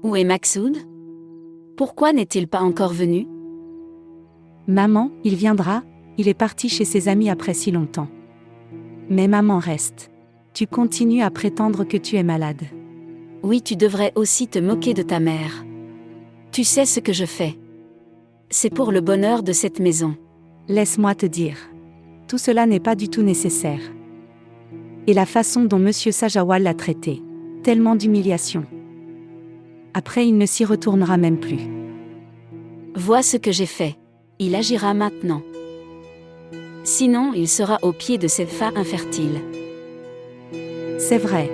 Où est Maksoud? Pourquoi n'est-il pas encore venu? Maman, il viendra, il est parti chez ses amis après si longtemps. Mais maman reste. Tu continues à prétendre que tu es malade. Oui, tu devrais aussi te moquer de ta mère. Tu sais ce que je fais. C'est pour le bonheur de cette maison. Laisse-moi te dire. Tout cela n'est pas du tout nécessaire. Et la façon dont Monsieur Sajawal l'a traité. Tellement d'humiliation. Après, il ne s'y retournera même plus. Vois ce que j'ai fait. Il agira maintenant. Sinon, il sera au pied de cette femme infertile. C'est vrai.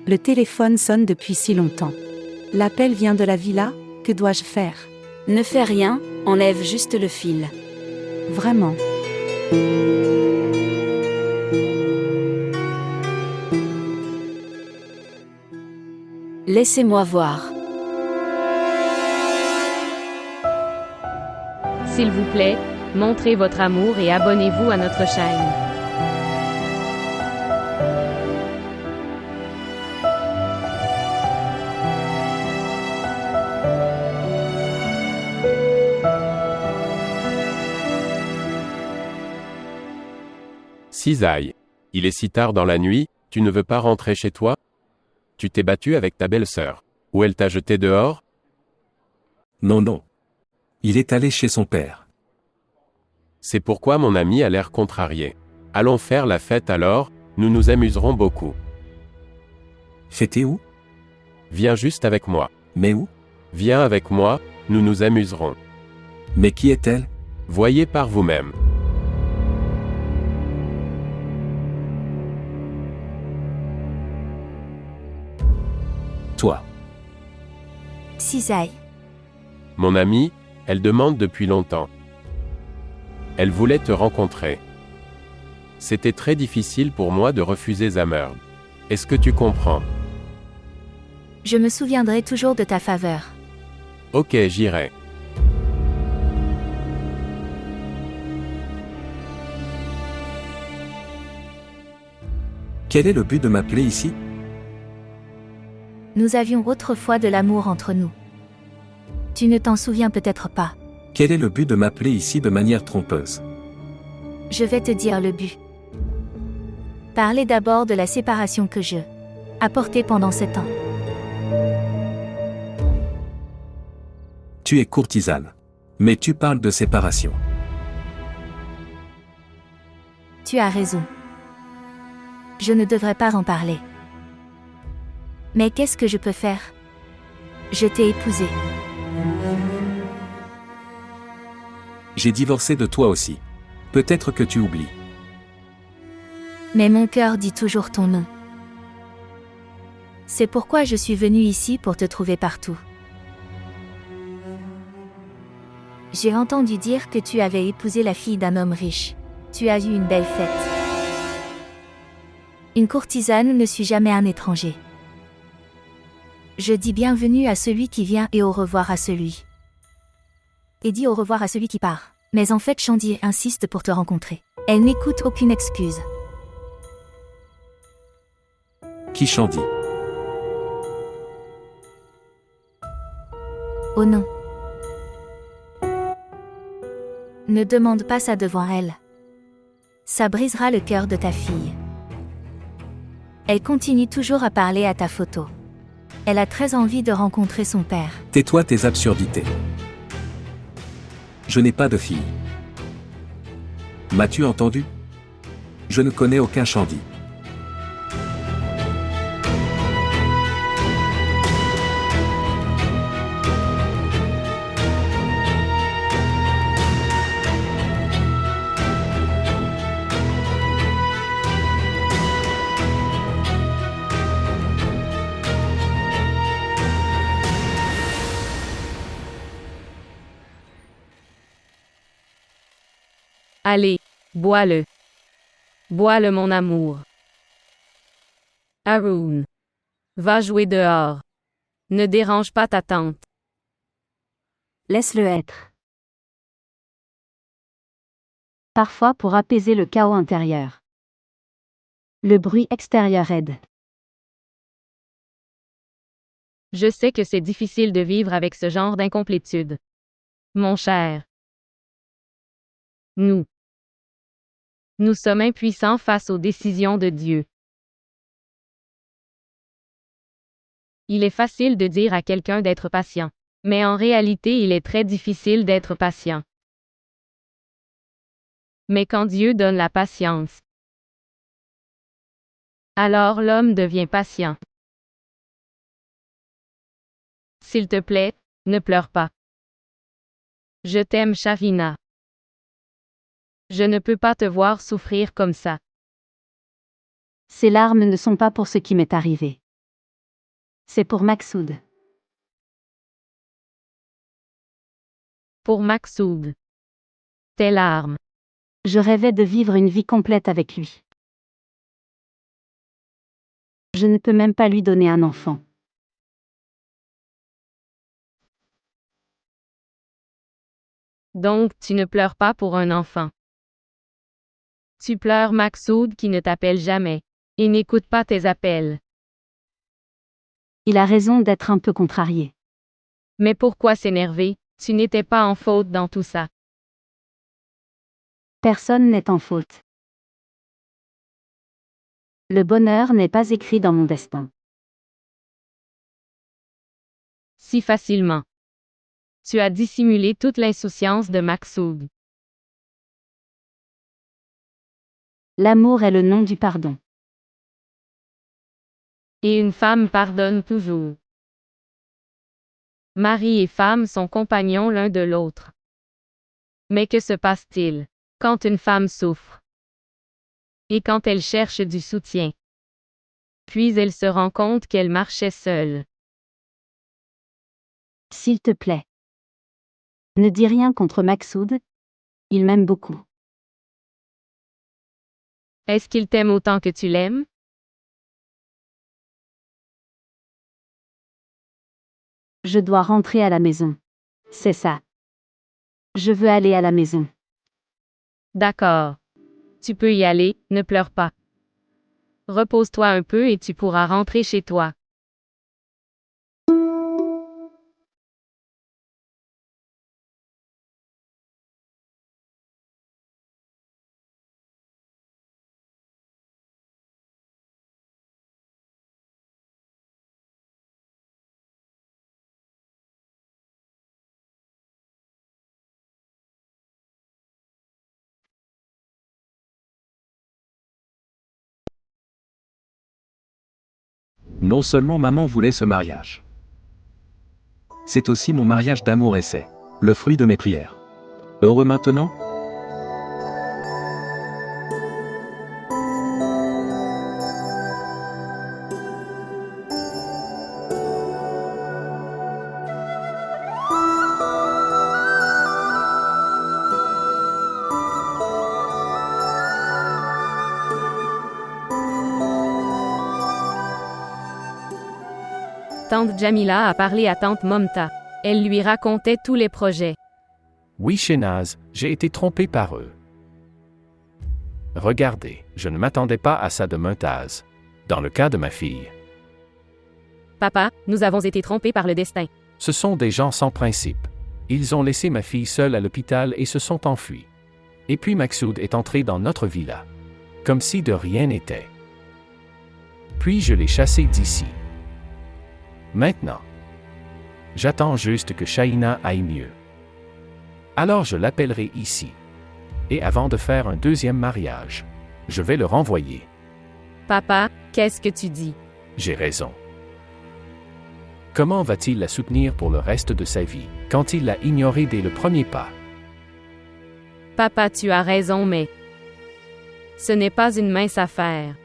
Le téléphone sonne depuis si longtemps. L'appel vient de la villa, que dois-je faire? Ne fais rien, enlève juste le fil. Vraiment. Laissez-moi voir. S'il vous plaît, montrez votre amour et abonnez-vous à notre chaîne. Cisaille. Il est si tard dans la nuit, tu ne veux pas rentrer chez toi? Tu t'es battu avec ta belle-sœur. Ou elle t'a jeté dehors? Non. Il est allé chez son père. C'est pourquoi mon ami a l'air contrarié. Allons faire la fête alors, nous nous amuserons beaucoup. Fêter où? Viens juste avec moi. Mais où? Viens avec moi, nous nous amuserons. Mais qui est-elle? Voyez par vous-même. Toi. Cisaille. Mon ami, elle demande depuis longtemps. Elle voulait te rencontrer. C'était très difficile pour moi de refuser Zamerd. Est-ce que tu comprends? Je me souviendrai toujours de ta faveur. Ok, j'irai. Quel est le but de m'appeler ici? Nous avions autrefois de l'amour entre nous. Tu ne t'en souviens peut-être pas. Quel est le but de m'appeler ici de manière trompeuse? Je vais te dire le but. Parlez d'abord de la séparation que je apportais pendant 7 ans. Tu es courtisane. Mais tu parles de séparation. Tu as raison. Je ne devrais pas en parler. Mais qu'est-ce que je peux faire? Je t'ai épousé. J'ai divorcé de toi aussi. Peut-être que tu oublies. Mais mon cœur dit toujours ton nom. C'est pourquoi je suis venue ici pour te trouver partout. J'ai entendu dire que tu avais épousé la fille d'un homme riche. Tu as eu une belle fête. Une courtisane ne suit jamais un étranger. Je dis bienvenue à celui qui vient et au revoir à celui. Et dis au revoir à celui qui part. Mais en fait Chandy insiste pour te rencontrer. Elle n'écoute aucune excuse. Qui Chandy? Oh non. Ne demande pas ça devant elle. Ça brisera le cœur de ta fille. Elle continue toujours à parler à ta photo. Elle a très envie de rencontrer son père. Tais-toi tes absurdités. Je n'ai pas de fille. M'as-tu entendu? Je ne connais aucun Chandy. Allez, bois-le. Bois-le mon amour. Haroun. Va jouer dehors. Ne dérange pas ta tante. Laisse-le être. Parfois pour apaiser le chaos intérieur. Le bruit extérieur aide. Je sais que c'est difficile de vivre avec ce genre d'incomplétude. Mon cher. Nous sommes impuissants face aux décisions de Dieu. Il est facile de dire à quelqu'un d'être patient. Mais en réalité, il est très difficile d'être patient. Mais quand Dieu donne la patience, alors l'homme devient patient. S'il te plaît, ne pleure pas. Je t'aime, Shavina. Je ne peux pas te voir souffrir comme ça. Ces larmes ne sont pas pour ce qui m'est arrivé. C'est pour Maksoud. Pour Maksoud. Tes larmes. Je rêvais de vivre une vie complète avec lui. Je ne peux même pas lui donner un enfant. Donc, tu ne pleures pas pour un enfant. Tu pleures Maksoud qui ne t'appelle jamais. Et n'écoute pas tes appels. Il a raison d'être un peu contrarié. Mais pourquoi s'énerver? Tu n'étais pas en faute dans tout ça. Personne n'est en faute. Le bonheur n'est pas écrit dans mon destin. Si facilement. Tu as dissimulé toute l'insouciance de Maksoud. L'amour est le nom du pardon. Et une femme pardonne toujours. Mari et femme sont compagnons l'un de l'autre. Mais que se passe-t-il quand une femme souffre? Et quand elle cherche du soutien? Puis elle se rend compte qu'elle marchait seule. S'il te plaît. Ne dis rien contre Maksoud. Il m'aime beaucoup. Est-ce qu'il t'aime autant que tu l'aimes? Je dois rentrer à la maison. C'est ça. Je veux aller à la maison. D'accord. Tu peux y aller, ne pleure pas. Repose-toi un peu et tu pourras rentrer chez toi. Non seulement maman voulait ce mariage. C'est aussi mon mariage d'amour et c'est le fruit de mes prières. Heureux maintenant? Tante Jamila a parlé à tante Momta. Elle lui racontait tous les projets. Oui, Shénaz, j'ai été trompé par eux. Regardez, je ne m'attendais pas à ça de Mumtaz. Dans le cas de ma fille, Papa, nous avons été trompés par le destin. ce sont des gens sans principe. Ils ont laissé ma fille seule à l'hôpital et se sont enfuis. Et puis Maksoud est entré dans notre villa. Comme si de rien n'était. Puis je l'ai chassé d'ici. Maintenant, j'attends juste que Shaina aille mieux. Alors je l'appellerai ici. Et avant de faire un deuxième mariage, je vais le renvoyer. Papa, qu'est-ce que tu dis? J'ai raison. Comment va-t-il la soutenir pour le reste de sa vie, quand il l'a ignorée dès le premier pas? Papa, tu as raison, mais ce n'est pas une mince affaire.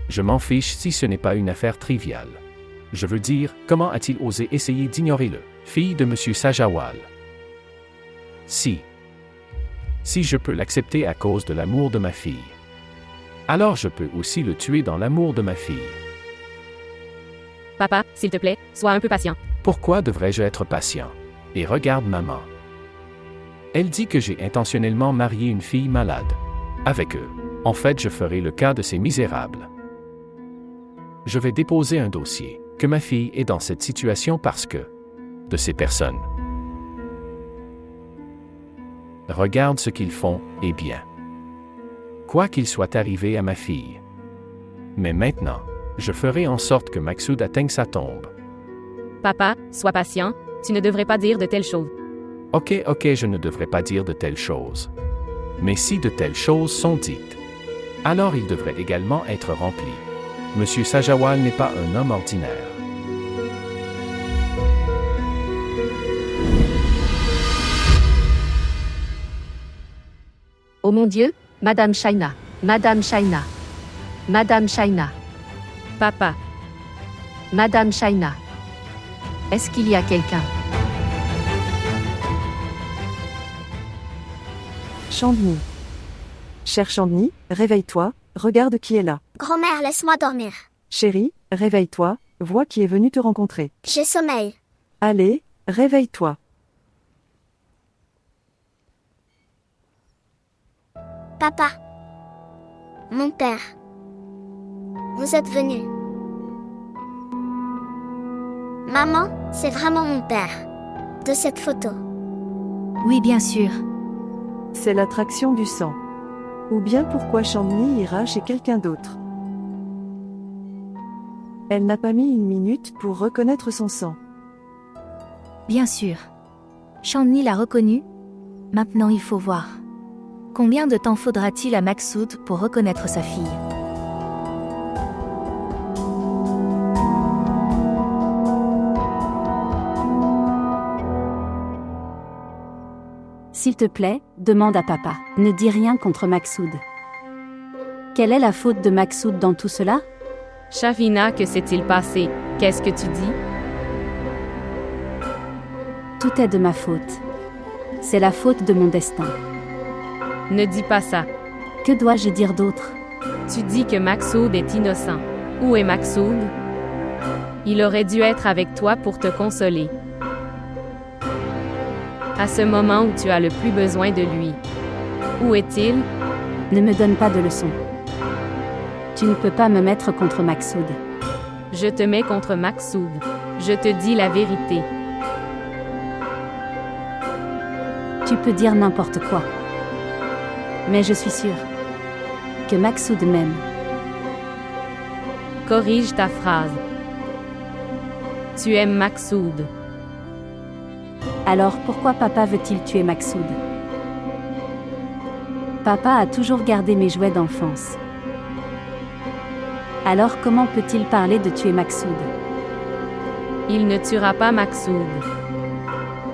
Je m'en fiche si ce n'est pas une affaire triviale. Je veux dire, comment a-t-il osé essayer d'ignorer le fille de M. Sajawal? Si je peux l'accepter à cause de l'amour de ma fille, alors je peux aussi le tuer dans l'amour de ma fille. Papa, s'il te plaît, sois un peu patient. Pourquoi devrais-je être patient? Et regarde maman. Elle dit que j'ai intentionnellement marié une fille malade. Avec eux. En fait, je ferai le cas de ces misérables. je vais déposer un dossier, que ma fille est dans cette situation parce que de ces personnes. Regarde ce qu'ils font, et bien. Quoi qu'il soit arrivé à ma fille. Mais maintenant, je ferai en sorte que Maksoud atteigne sa tombe. Papa, sois patient, tu ne devrais pas dire de telles choses. Ok, je ne devrais pas dire de telles choses. Mais si de telles choses sont dites, alors il devrait également être rempli. Monsieur Sajawal n'est pas un homme ordinaire. Oh mon Dieu, Madame Shaina, Madame Shaina, Madame Shaina, Papa, Madame Shaina. Est-ce qu'il y a quelqu'un? Chandni. Chère Chandni, réveille-toi, regarde qui est là. Grand-mère, laisse-moi dormir. Chérie, réveille-toi, vois qui est venu te rencontrer. J'ai sommeil. Allez, réveille-toi. Papa. Mon père. Vous êtes venu. Maman, c'est vraiment mon père. De cette photo. Oui, bien sûr. C'est l'attraction du sang. Ou bien pourquoi Chandni ira chez quelqu'un d'autre. Elle n'a pas mis une minute pour reconnaître son sang. Bien sûr. Chandni l'a reconnu. Maintenant il faut voir. Combien de temps faudra-t-il à Maksoud pour reconnaître sa fille? S'il te plaît, demande à papa. Ne dis rien contre Maksoud. Quelle est la faute de Maksoud dans tout cela? Shavina, que s'est-il passé? Qu'est-ce que tu dis? Tout est de ma faute. C'est la faute de mon destin. Ne dis pas ça. Que dois-je dire d'autre? Tu dis que Maksoud est innocent. Où est Maksoud? Il aurait dû être avec toi pour te consoler. À ce moment où tu as le plus besoin de lui. Où est-il? Ne me donne pas de leçons. Tu ne peux pas me mettre contre Maksoud. Je te mets contre Maksoud. Je te dis la vérité. Tu peux dire n'importe quoi. Mais je suis sûre que Maksoud m'aime. Corrige ta phrase. Tu aimes Maksoud. Alors pourquoi papa veut-il tuer Maksoud? Papa a toujours gardé mes jouets d'enfance. Alors comment peut-il parler de tuer Maksoud? Il ne tuera pas Maksoud.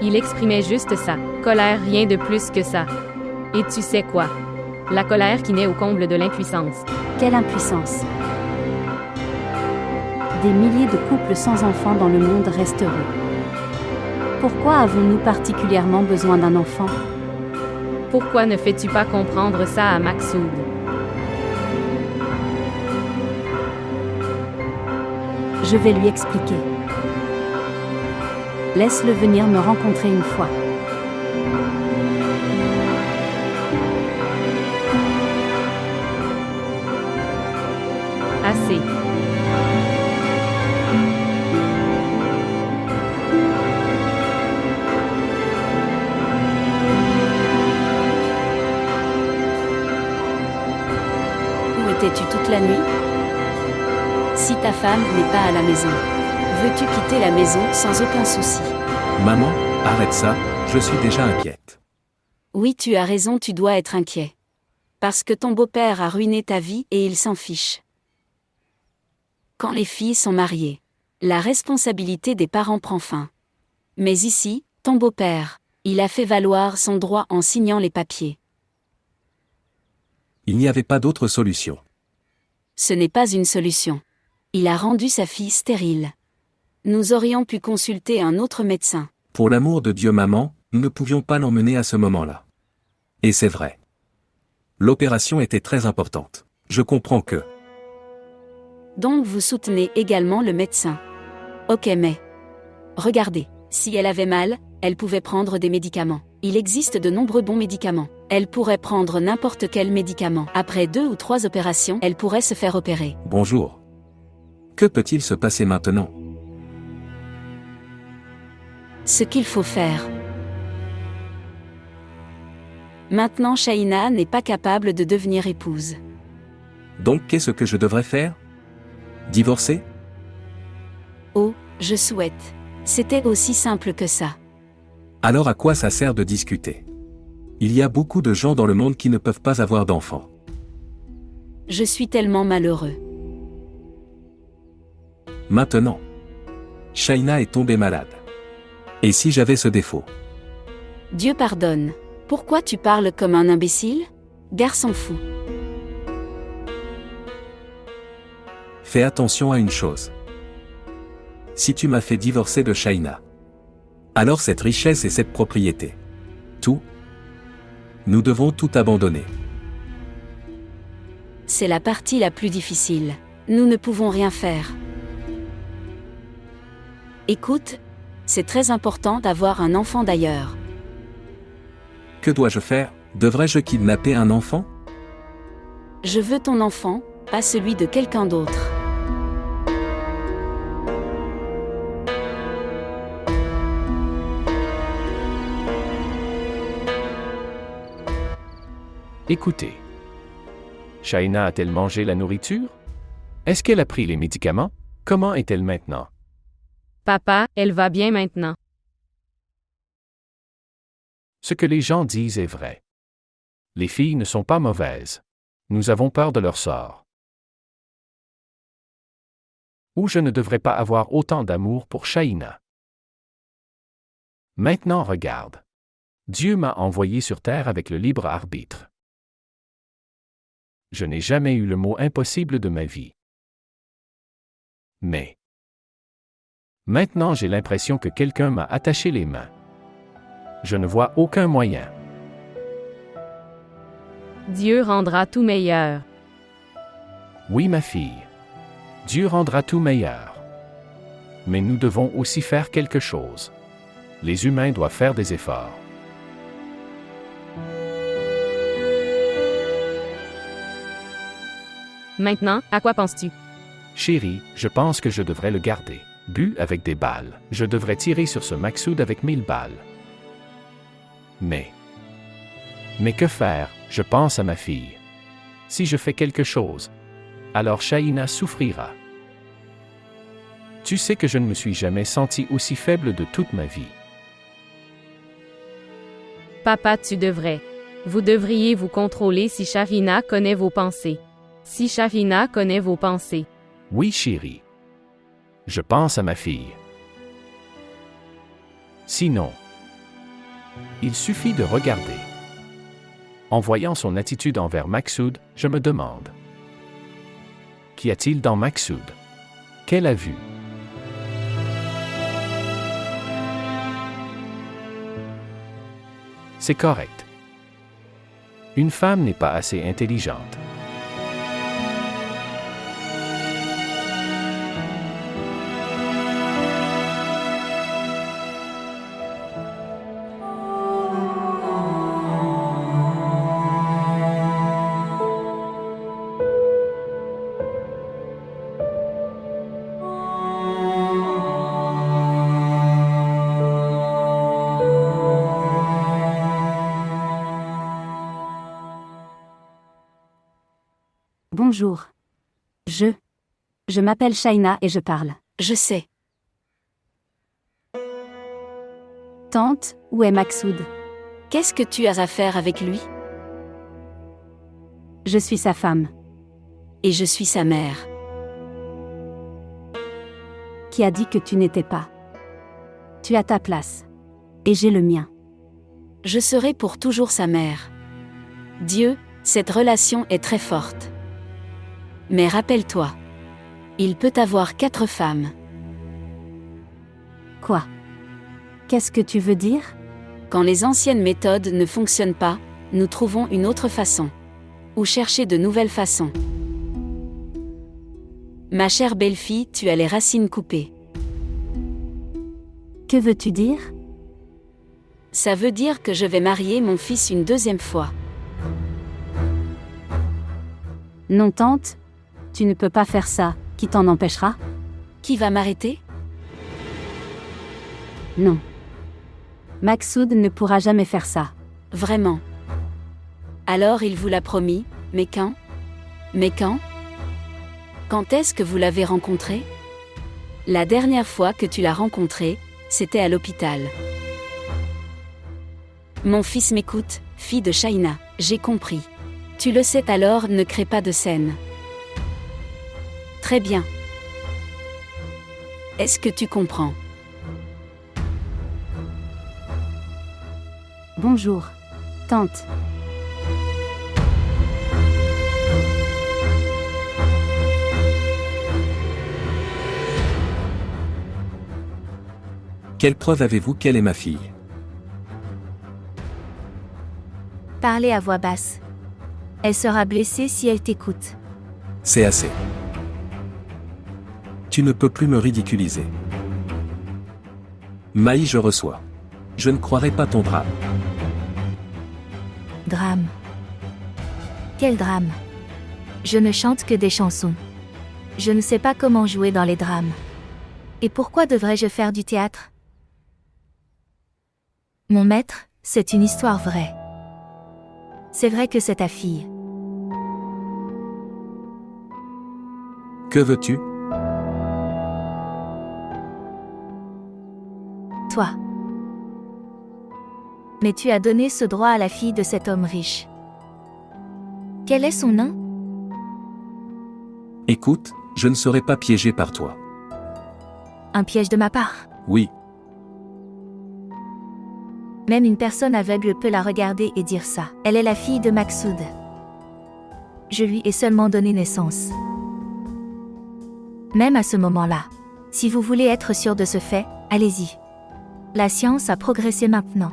Il exprimait juste sa colère, rien de plus que ça. Et tu sais quoi? La colère qui naît au comble de l'impuissance. Quelle impuissance! Des milliers de couples sans enfants dans le monde restent heureux. Pourquoi avons-nous particulièrement besoin d'un enfant? Pourquoi ne fais-tu pas comprendre ça à Maksoud? Je vais lui expliquer. Laisse-le venir me rencontrer une fois. Assez. Où étais-tu toute la nuit? Si ta femme n'est pas à la maison, veux-tu quitter la maison sans aucun souci? Maman, arrête ça, je suis déjà inquiète. Oui, tu as raison, tu dois être inquiet. Parce que ton beau-père a ruiné ta vie et il s'en fiche. Quand les filles sont mariées, la responsabilité des parents prend fin. Mais ici, ton beau-père, il a fait valoir son droit en signant les papiers. Il n'y avait pas d'autre solution. Ce n'est pas une solution. Il a rendu sa fille stérile. Nous aurions pu consulter un autre médecin. Pour l'amour de Dieu, maman, nous ne pouvions pas l'emmener à ce moment-là. Et c'est vrai. L'opération était très importante. Je comprends que... Donc vous soutenez également le médecin. Ok, mais... Regardez, si elle avait mal, elle pouvait prendre des médicaments. Il existe de nombreux bons médicaments. Elle pourrait prendre n'importe quel médicament. Après 2 ou 3 opérations, elle pourrait se faire opérer. Bonjour. Que peut-il se passer maintenant? Ce qu'il faut faire. Maintenant, Shaina n'est pas capable de devenir épouse. Donc qu'est-ce que je devrais faire? Divorcer? Oh, je souhaite. C'était aussi simple que ça. Alors à quoi ça sert de discuter? Il y a beaucoup de gens dans le monde qui ne peuvent pas avoir d'enfants. Je suis tellement malheureux. Maintenant, Shaina est tombée malade. Et si j'avais ce défaut? Dieu pardonne. Pourquoi tu parles comme un imbécile? Garçon fou. Fais attention à une chose. Si tu m'as fait divorcer de Shaina, alors cette richesse et cette propriété, tout, nous devons tout abandonner. C'est la partie la plus difficile. Nous ne pouvons rien faire. Écoute, c'est très important d'avoir un enfant d'ailleurs. Que dois-je faire? Devrais-je kidnapper un enfant? Je veux ton enfant, pas celui de quelqu'un d'autre. Écoutez. Shaina a-t-elle mangé la nourriture? Est-ce qu'elle a pris les médicaments? Comment est-elle maintenant? Papa, elle va bien maintenant. Ce que les gens disent est vrai. Les filles ne sont pas mauvaises. Nous avons peur de leur sort. Ou je ne devrais pas avoir autant d'amour pour Shaina. Maintenant regarde. Dieu m'a envoyé sur terre avec le libre arbitre. Je n'ai jamais eu le mot impossible de ma vie. Mais maintenant j'ai l'impression que quelqu'un m'a attaché les mains. Je ne vois aucun moyen. Dieu rendra tout meilleur. Oui, ma fille. Dieu rendra tout meilleur. Mais nous devons aussi faire quelque chose. Les humains doivent faire des efforts. Maintenant, à quoi penses-tu? Chérie, je pense que je devrais le garder. Bu avec des balles. Je devrais tirer sur ce Maksoud avec 1000 balles. Mais que faire? Je pense à ma fille. Si je fais quelque chose, alors Shaina souffrira. Tu sais que je ne me suis jamais senti aussi faible de toute ma vie. Papa, tu devrais. Vous devriez vous contrôler si Shaina connaît vos pensées. Si Shaina connaît vos pensées. Oui, chérie. Je pense à ma fille. Sinon, il suffit de regarder. En voyant son attitude envers Maksoud, je me demande. Qu'y a-t-il dans Maksoud? Qu'elle a vu? C'est correct. Une femme n'est pas assez intelligente. Bonjour. Je m'appelle Shaina et je parle. Je sais. Tante, où est Maksoud? Qu'est-ce que tu as à faire avec lui? Je suis sa femme. Et je suis sa mère. Qui a dit que tu n'étais pas? Tu as ta place. Et j'ai le mien. Je serai pour toujours sa mère. Dieu, cette relation est très forte. Mais rappelle-toi, il peut avoir 4 femmes. Quoi? Qu'est-ce que tu veux dire? Quand les anciennes méthodes ne fonctionnent pas, nous trouvons une autre façon. Ou chercher de nouvelles façons. Ma chère belle-fille, tu as les racines coupées. Que veux-tu dire? Ça veut dire que je vais marier mon fils une 2e fois. Non, tante, tu ne peux pas faire ça. Qui t'en empêchera? Qui va m'arrêter? Non. Maksoud ne pourra jamais faire ça. Vraiment. Alors il vous l'a promis, mais quand? Mais quand? Quand est-ce que vous l'avez rencontré? La dernière fois que tu l'as rencontré, c'était à l'hôpital. Mon fils m'écoute, fille de Shaina, j'ai compris. Tu le sais alors, ne crée pas de scène. Très bien. Est-ce que tu comprends? Bonjour, tante. Quelle preuve avez-vous qu'elle est ma fille? Parlez à voix basse. Elle sera blessée si elle t'écoute. C'est assez. Tu ne peux plus me ridiculiser. Maï, je reçois. Je ne croirais pas ton drame. Drame. Quel drame? Je ne chante que des chansons. Je ne sais pas comment jouer dans les drames. Et pourquoi devrais-je faire du théâtre? Mon maître, c'est une histoire vraie. C'est vrai que c'est ta fille. Que veux-tu? Toi. Mais tu as donné ce droit à la fille de cet homme riche. Quel est son nom? Écoute, je ne serai pas piégé par toi. Un piège de ma part. Oui, Même une personne aveugle peut la regarder et dire ça. Elle est la fille de Maksoud. Je lui ai seulement donné naissance. Même à ce moment-là. Si vous voulez être sûr de ce fait, allez-y. La science a progressé maintenant.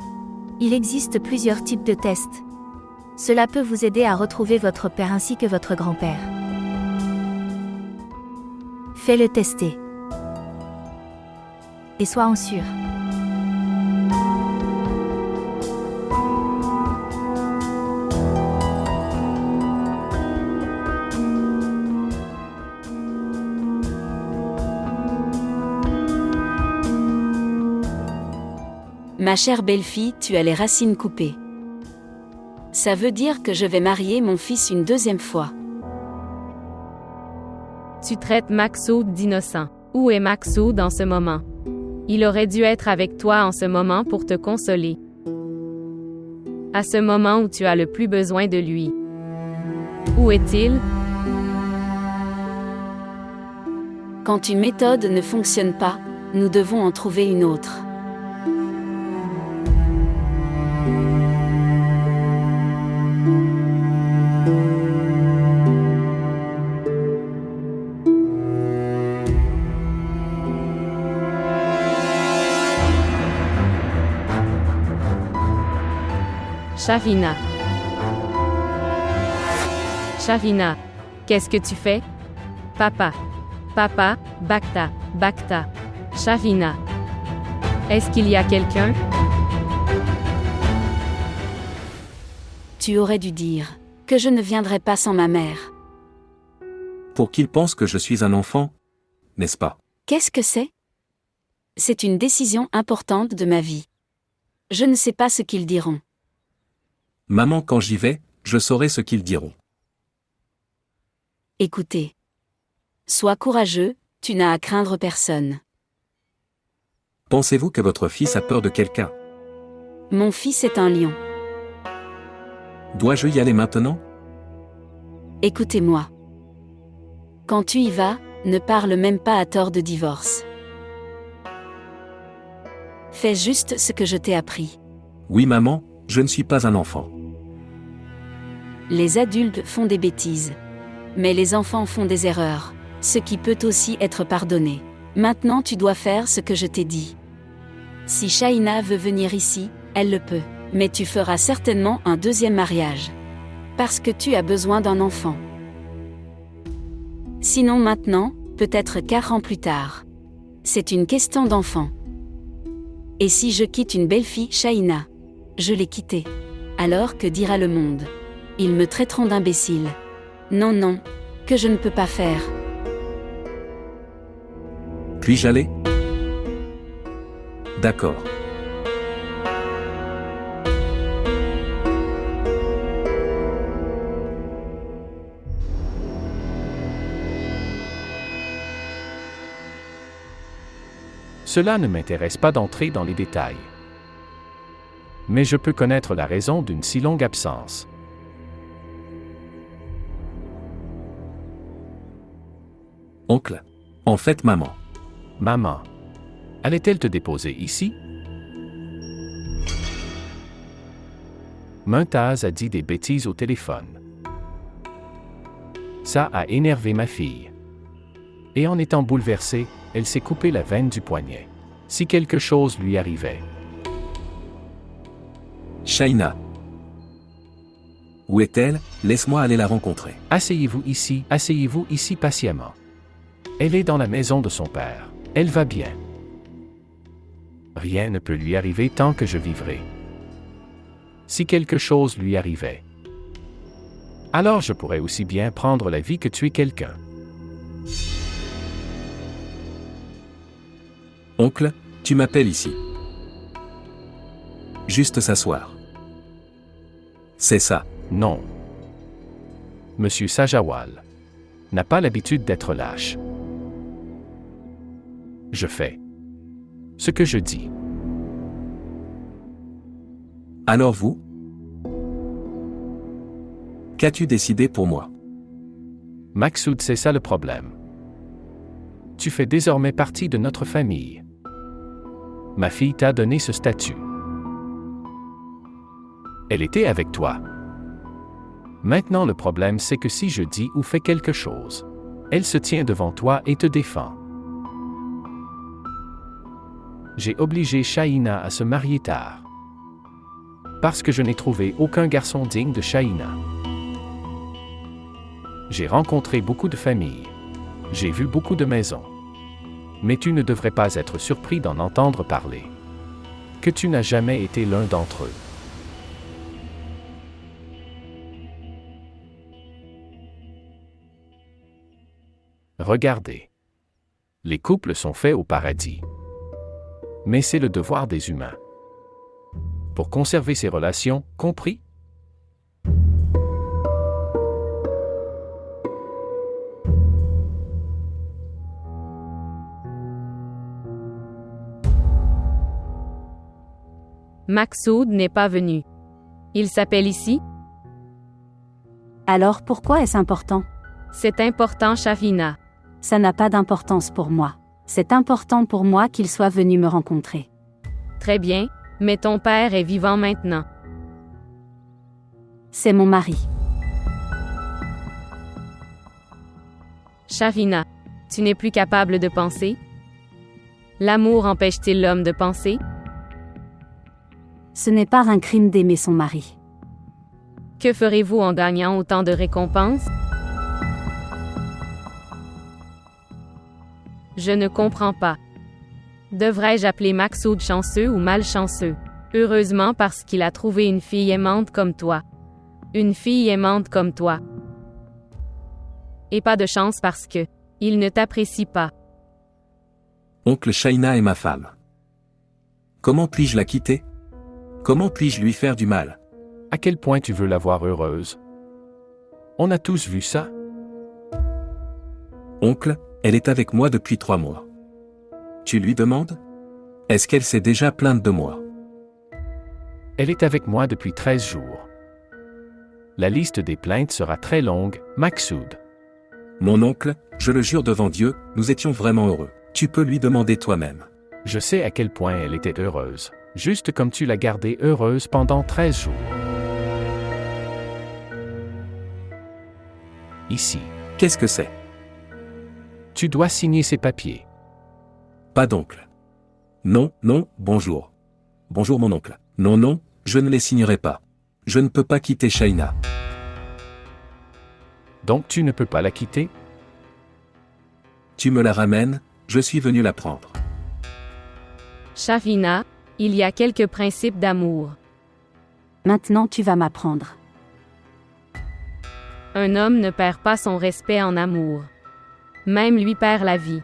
Il existe plusieurs types de tests. Cela peut vous aider à retrouver votre père ainsi que votre grand-père. Fais-le tester. Et sois en sûr. Ma chère belle-fille, tu as les racines coupées. Ça veut dire que je vais marier mon fils une deuxième fois. Tu traites Maksoud d'innocent. Où est Maksoud en ce moment? Il aurait dû être avec toi en ce moment pour te consoler. À ce moment où tu as le plus besoin de lui. Où est-il? Quand une méthode ne fonctionne pas, nous devons en trouver une autre. Shavina. Shavina. Qu'est-ce que tu fais? Papa. Papa, Bacta, Bacta. Shavina. Est-ce qu'il y a quelqu'un? Tu aurais dû dire que je ne viendrai pas sans ma mère. pour qu'ils pensent que je suis un enfant, n'est-ce pas? Qu'est-ce que c'est? C'est une décision importante de ma vie. Je ne sais pas ce qu'ils diront. Maman, quand j'y vais, je saurai ce qu'ils diront. Écoutez. Sois courageux, tu n'as à craindre personne. Pensez-vous que votre fils a peur de quelqu'un? Mon fils est un lion. Dois-je y aller maintenant? Écoutez-moi. Quand tu y vas, ne parle même pas à tort de divorce. Fais juste ce que je t'ai appris. Oui, maman, je ne suis pas un enfant. Les adultes font des bêtises. Mais les enfants font des erreurs, ce qui peut aussi être pardonné. Maintenant tu dois faire ce que je t'ai dit. Si Shaina veut venir ici, elle le peut. Mais tu feras certainement un deuxième mariage. Parce que tu as besoin d'un enfant. Sinon maintenant, peut-être 4 ans plus tard. C'est une question d'enfant. Et si je quitte une belle fille, Shaina? Je l'ai quittée. Alors que dira le monde? Ils me traiteront d'imbécile. Non, non, que je ne peux pas faire. Puis-je aller? D'accord. Cela ne m'intéresse pas d'entrer dans les détails. Mais je peux connaître la raison d'une si longue absence. Oncle. En fait, maman. Maman, allait-elle te déposer ici? Muntaz a dit des bêtises au téléphone. Ça a énervé ma fille. Et en étant bouleversée, elle s'est coupé la veine du poignet. Si quelque chose lui arrivait. Shaina. Où est-elle? Laisse-moi aller la rencontrer. Asseyez-vous ici patiemment. Elle est dans la maison de son père. Elle va bien. Rien ne peut lui arriver tant que je vivrai. Si quelque chose lui arrivait, alors je pourrais aussi bien prendre la vie que tuer quelqu'un. Oncle, tu m'appelles ici. Juste s'asseoir. C'est ça. Non. Monsieur Sajawal n'a pas l'habitude d'être lâche. Je fais ce que je dis. Alors vous? Qu'as-tu décidé pour moi? Maksoud, c'est ça le problème. Tu fais désormais partie de notre famille. Ma fille t'a donné ce statut. Elle était avec toi. Maintenant le problème c'est que si je dis ou fais quelque chose, elle se tient devant toi et te défend. J'ai obligé Shaina à se marier tard. Parce que je n'ai trouvé aucun garçon digne de Shaina. J'ai rencontré beaucoup de familles. J'ai vu beaucoup de maisons. Mais tu ne devrais pas être surpris d'en entendre parler. Que tu n'as jamais été l'un d'entre eux. Regardez. Les couples sont faits au paradis. Mais c'est le devoir des humains. Pour conserver ces relations, compris? Maksoud n'est pas venu. Il s'appelle ici? Alors pourquoi est-ce important? C'est important, Shafina. Ça n'a pas d'importance pour moi. C'est important pour moi qu'il soit venu me rencontrer. Très bien, mais ton père est vivant maintenant. C'est mon mari. Shafina, tu n'es plus capable de penser? L'amour empêche-t-il l'homme de penser? Ce n'est pas un crime d'aimer son mari. Que ferez-vous en gagnant autant de récompenses? Je ne comprends pas. Devrais-je appeler Maksoud chanceux ou malchanceux? Heureusement parce qu'il a trouvé une fille aimante comme toi. Une fille aimante comme toi. Et pas de chance parce que il ne t'apprécie pas. Oncle Shaina est ma femme. Comment puis-je la quitter? Comment puis-je lui faire du mal? À quel point tu veux la voir heureuse? On a tous vu ça. Oncle, elle est avec moi depuis 3 mois. Tu lui demandes? Est-ce qu'elle s'est déjà plainte de moi? Elle est avec moi depuis 13 jours. La liste des plaintes sera très longue, Maksoud. Mon oncle, je le jure devant Dieu, nous étions vraiment heureux. Tu peux lui demander toi-même. Je sais à quel point elle était heureuse, juste comme tu l'as gardée heureuse pendant 13 jours. Ici. Qu'est-ce que c'est? Tu dois signer ces papiers. Pas d'oncle. Non, non, bonjour. Bonjour mon oncle. Non, non, je ne les signerai pas. Je ne peux pas quitter Shaina. Donc tu ne peux pas la quitter? Tu me la ramènes, je suis venu la prendre. Shafina, il y a quelques principes d'amour. Maintenant tu vas m'apprendre. Un homme ne perd pas son respect en amour. Même lui perd la vie.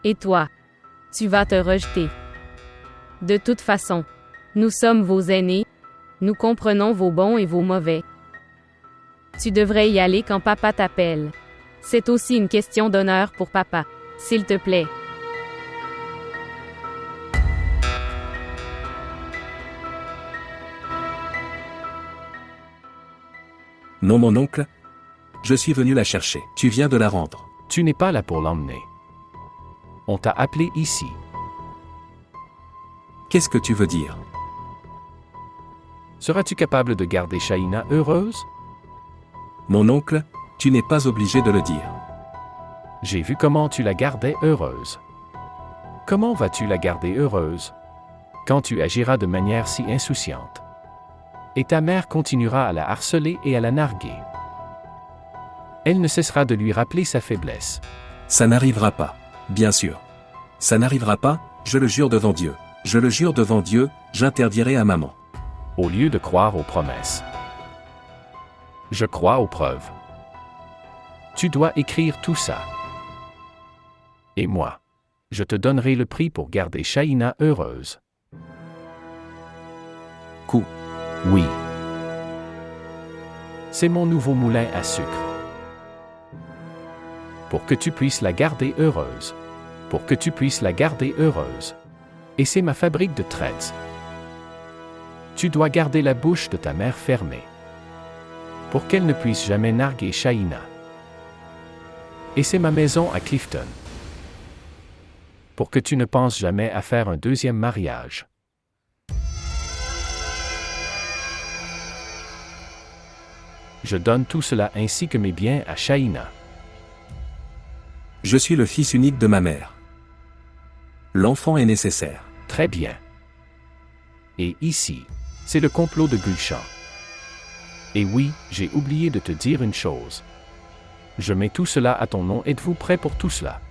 Et toi? Tu vas te rejeter. De toute façon, nous sommes vos aînés, nous comprenons vos bons et vos mauvais. Tu devrais y aller quand papa t'appelle. C'est aussi une question d'honneur pour papa, s'il te plaît. Non, mon oncle. Je suis venu la chercher. Tu viens de la rendre. Tu n'es pas là pour l'emmener. On t'a appelé ici. Qu'est-ce que tu veux dire? Seras-tu capable de garder Shaina heureuse? Mon oncle, tu n'es pas obligé de le dire. J'ai vu comment tu la gardais heureuse. Comment vas-tu la garder heureuse quand tu agiras de manière si insouciante? Et ta mère continuera à la harceler et à la narguer. Elle ne cessera de lui rappeler sa faiblesse. Ça n'arrivera pas, bien sûr. Ça n'arrivera pas, je le jure devant Dieu. Je le jure devant Dieu, j'interdirai à maman. Au lieu de croire aux promesses. Je crois aux preuves. Tu dois écrire tout ça. Et moi, je te donnerai le prix pour garder Shaina heureuse. Coup. Oui. C'est mon nouveau moulin à sucre. Pour que tu puisses la garder heureuse. Pour que tu puisses la garder heureuse. Et c'est ma fabrique de traites. Tu dois garder la bouche de ta mère fermée. Pour qu'elle ne puisse jamais narguer Shaina. Et c'est ma maison à Clifton. Pour que tu ne penses jamais à faire un deuxième mariage. Je donne tout cela ainsi que mes biens à Shaina. Je suis le fils unique de ma mère. L'enfant est nécessaire. Très bien. Et ici, c'est le complot de Gulshan. Et oui, j'ai oublié de te dire une chose. Je mets tout cela à ton nom, êtes-vous prêt pour tout cela?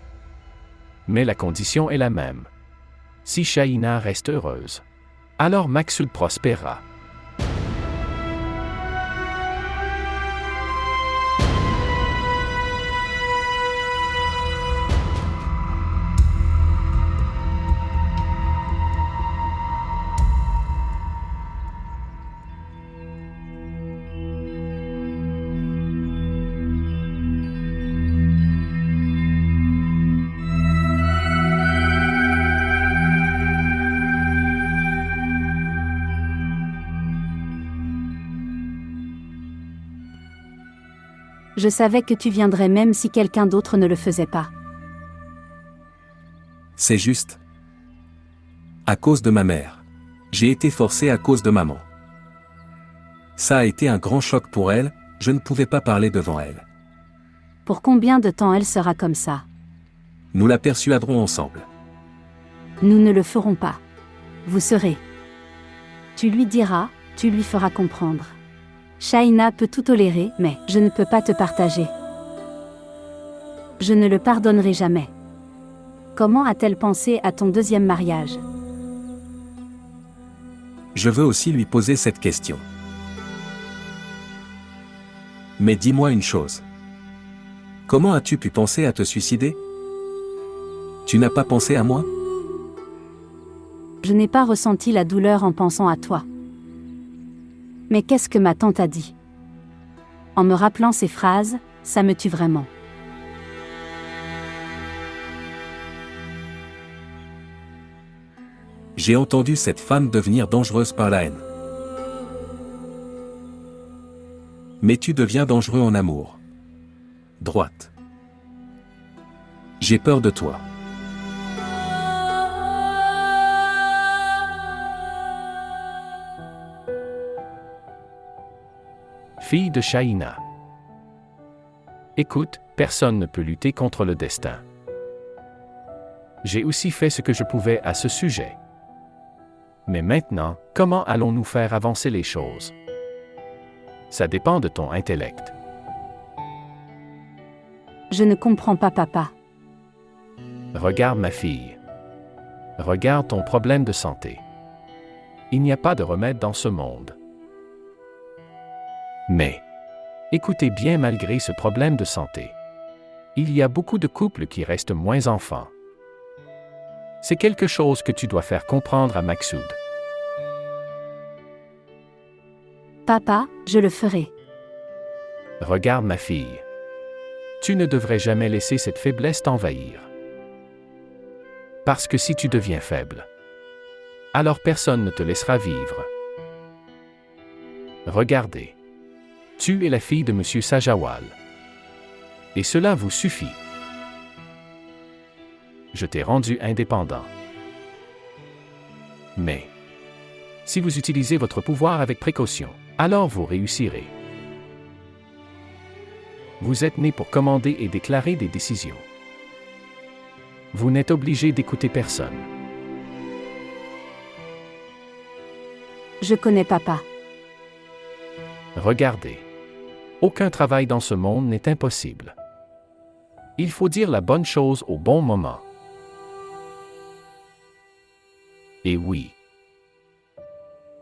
Mais la condition est la même. Si Shaina reste heureuse, alors Maxud prospérera. Je savais que tu viendrais même si quelqu'un d'autre ne le faisait pas. C'est juste. À cause de ma mère. J'ai été forcé à cause de maman. Ça a été un grand choc pour elle, je ne pouvais pas parler devant elle. Pour combien de temps elle sera comme ça? Nous la persuaderons ensemble. Nous ne le ferons pas. Vous serez. Tu lui diras, tu lui feras comprendre. Shaina peut tout tolérer, mais je ne peux pas te partager. Je ne le pardonnerai jamais. Comment a-t-elle pensé à ton deuxième mariage? Je veux aussi lui poser cette question. Mais dis-moi une chose. Comment as-tu pu penser à te suicider? Tu n'as pas pensé à moi? Je n'ai pas ressenti la douleur en pensant à toi. Mais qu'est-ce que ma tante a dit? En me rappelant ces phrases, ça me tue vraiment. J'ai entendu cette femme devenir dangereuse par la haine. Mais tu deviens dangereux en amour. Droite. J'ai peur de toi. Fille de Shaina. Écoute, personne ne peut lutter contre le destin. J'ai aussi fait ce que je pouvais à ce sujet. Mais maintenant, comment allons-nous faire avancer les choses? Ça dépend de ton intellect. Je ne comprends pas, papa. Regarde ma fille. Regarde ton problème de santé. Il n'y a pas de remède dans ce monde. Mais, écoutez bien, malgré ce problème de santé, il y a beaucoup de couples qui restent moins enfants. C'est quelque chose que tu dois faire comprendre à Maksud. Papa, je le ferai. Regarde ma fille. Tu ne devrais jamais laisser cette faiblesse t'envahir. Parce que si tu deviens faible, alors personne ne te laissera vivre. Regardez. Tu es la fille de Monsieur Sajawal. Et cela vous suffit. Je t'ai rendu indépendant. Mais, si vous utilisez votre pouvoir avec précaution, alors vous réussirez. Vous êtes né pour commander et déclarer des décisions. Vous n'êtes obligé d'écouter personne. Je connais papa. Regardez. Aucun travail dans ce monde n'est impossible. Il faut dire la bonne chose au bon moment. Et oui.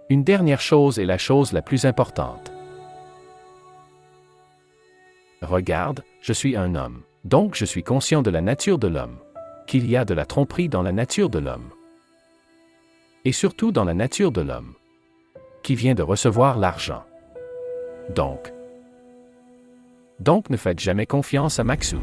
Une dernière chose est la chose la plus importante. Regarde, je suis un homme, donc je suis conscient de la nature de l'homme, qu'il y a de la tromperie dans la nature de l'homme. Et surtout dans la nature de l'homme, qui vient de recevoir l'argent. Donc ne faites jamais confiance à Maksud.